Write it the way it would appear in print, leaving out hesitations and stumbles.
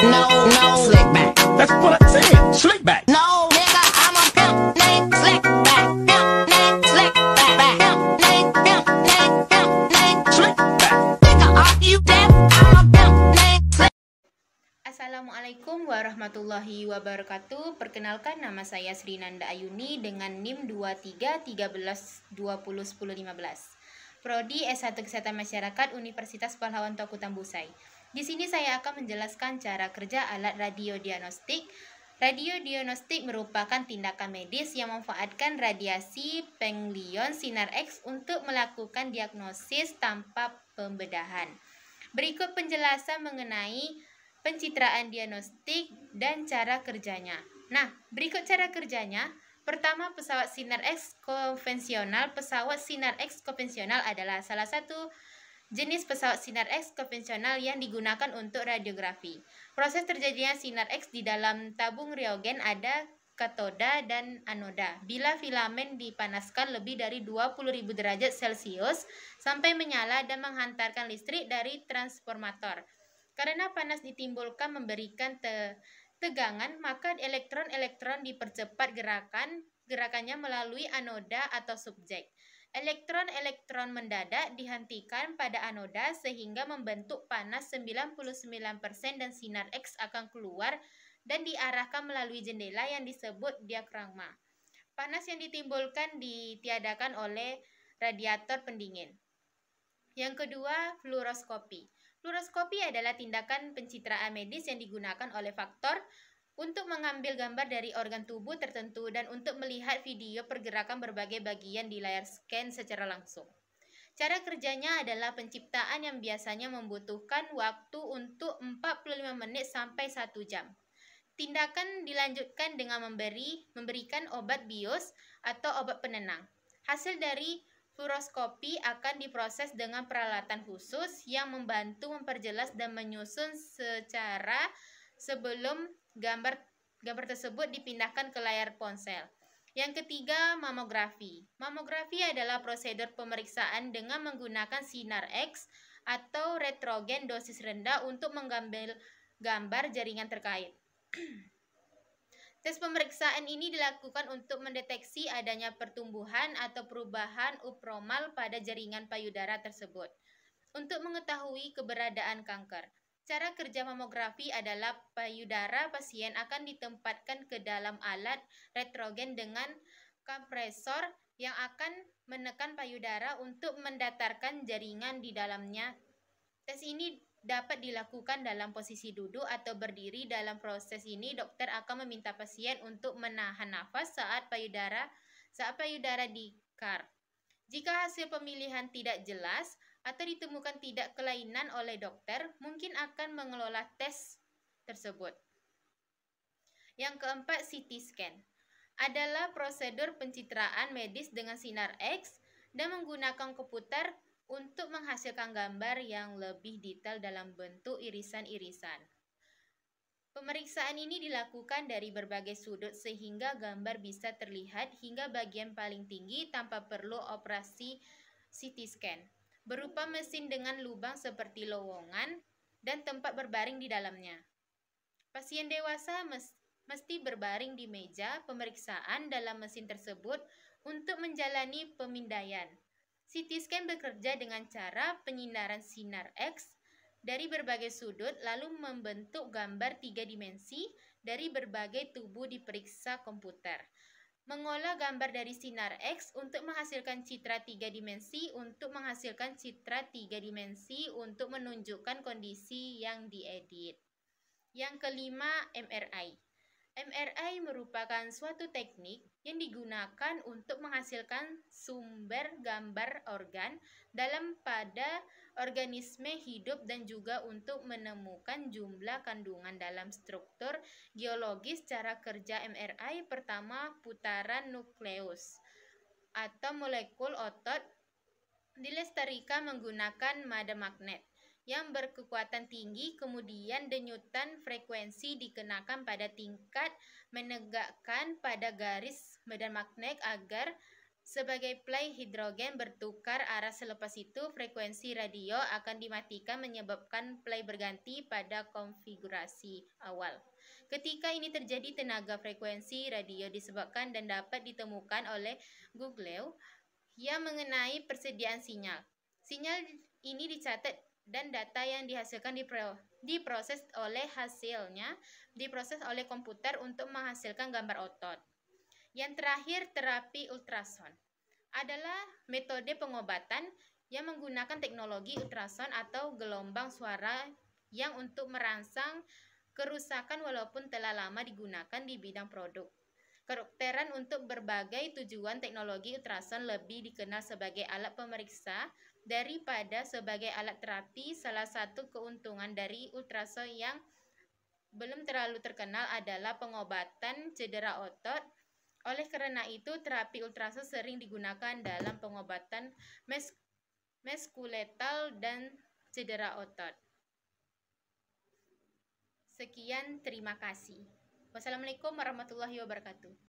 No, slick back. That's what I said. Slick back. No, nigga, I'm a pimp named Slick Back. Pimp named Slick Back. Pimp named Slick back. Nigga, are you deaf? I'm a pimp named Slick. Assalamualaikum warahmatullahi wabarakatuh. Perkenalkan, nama saya Sri Nanda Ayuni dengan NIM 2313201015. Prodi S1 Kesehatan Masyarakat Universitas Pahlawan Toku Tambusai. Di sini saya akan menjelaskan cara kerja alat radiodiagnostik. Radiodiagnostik merupakan tindakan medis yang memanfaatkan radiasi penglion sinar X untuk melakukan diagnosis tanpa pembedahan. Berikut penjelasan mengenai pencitraan diagnostik dan cara kerjanya. Nah, berikut cara kerjanya. Pertama, pesawat sinar X konvensional. Pesawat sinar X konvensional adalah salah satu jenis pesawat sinar X konvensional yang digunakan untuk radiografi. Proses terjadinya sinar X di dalam tabung reagen ada katoda dan anoda. Bila filamen dipanaskan lebih dari 20.000 derajat Celcius sampai menyala dan menghantarkan listrik dari transformator. Karena panas ditimbulkan memberikan tegangan, maka elektron-elektron dipercepat gerakannya melalui anoda atau subjek. Elektron-elektron mendadak dihentikan pada anoda sehingga membentuk panas 99% dan sinar X akan keluar dan diarahkan melalui jendela yang disebut diafragma. Panas yang ditimbulkan ditiadakan oleh radiator pendingin. Yang kedua, fluoroskopi. Fluoroskopi adalah tindakan pencitraan medis yang digunakan oleh faktor untuk mengambil gambar dari organ tubuh tertentu dan untuk melihat video pergerakan berbagai bagian di layar scan secara langsung. Cara kerjanya adalah penciptaan yang biasanya membutuhkan waktu untuk 45 menit sampai 1 jam. Tindakan dilanjutkan dengan memberikan obat bius atau obat penenang. Hasil dari fluoroskopi akan diproses dengan peralatan khusus yang membantu memperjelas dan menyusun secara sebelum gambar tersebut dipindahkan ke layar ponsel. Yang ketiga, mamografi. Mamografi adalah prosedur pemeriksaan dengan menggunakan sinar X atau retrogen dosis rendah untuk mengambil gambar jaringan terkait. Tes pemeriksaan ini dilakukan untuk mendeteksi adanya pertumbuhan atau perubahan upromal pada jaringan payudara tersebut. Untuk mengetahui keberadaan kanker, cara kerja mamografi adalah payudara pasien akan ditempatkan ke dalam alat retrogen dengan kompresor yang akan menekan payudara untuk mendatarkan jaringan di dalamnya. Tes ini dapat dilakukan dalam posisi duduk atau berdiri. Dalam proses ini, dokter akan meminta pasien untuk menahan nafas saat payudara dikar. Jika hasil pemilihan tidak jelas atau ditemukan tidak kelainan oleh dokter, mungkin akan mengelola tes tersebut. Yang keempat, CT scan adalah prosedur pencitraan medis dengan sinar X dan menggunakan komputer untuk menghasilkan gambar yang lebih detail dalam bentuk irisan-irisan. Pemeriksaan ini dilakukan dari berbagai sudut sehingga gambar bisa terlihat hingga bagian paling tinggi tanpa perlu operasi CT scan, berupa mesin dengan lubang seperti lowongan dan tempat berbaring di dalamnya. Pasien dewasa mesti berbaring di meja pemeriksaan dalam mesin tersebut untuk menjalani pemindaian. CT scan bekerja dengan cara penyinaran sinar X dari berbagai sudut lalu membentuk gambar 3 dimensi dari berbagai tubuh diperiksa komputer. Mengolah gambar dari sinar X untuk menghasilkan citra 3 dimensi untuk menunjukkan kondisi yang diedit. Yang kelima, MRI. MRI merupakan suatu teknik yang digunakan untuk menghasilkan sumber gambar organ dalam pada organisme hidup dan juga untuk menemukan jumlah kandungan dalam struktur geologis. Cara kerja MRI pertama, putaran nukleus atau molekul otot dilestarikan menggunakan mada magnet yang berkekuatan tinggi, kemudian denyutan frekuensi dikenakan pada tingkat menegakkan pada garis medan magnet agar Sebagai play hidrogen bertukar arah, selepas itu frekuensi radio akan dimatikan menyebabkan play berganti pada konfigurasi awal. Ketika ini terjadi, tenaga frekuensi radio disebabkan dan dapat ditemukan oleh Google yang mengenai persediaan sinyal. Sinyal ini dicatat dan data yang dihasilkan diproses oleh komputer untuk menghasilkan gambar otot. Yang terakhir, terapi ultrason adalah metode pengobatan yang menggunakan teknologi ultrason atau gelombang suara yang untuk merangsang kerusakan walaupun telah lama digunakan di bidang produk. Kedokteran untuk berbagai tujuan, teknologi ultrason lebih dikenal sebagai alat pemeriksa daripada sebagai alat terapi. Salah satu keuntungan dari ultrason yang belum terlalu terkenal adalah pengobatan cedera otot. Oleh karena itu, terapi ultrason sering digunakan dalam pengobatan muskuloskeletal dan cedera otot. Sekian, terima kasih. Wassalamualaikum warahmatullahi wabarakatuh.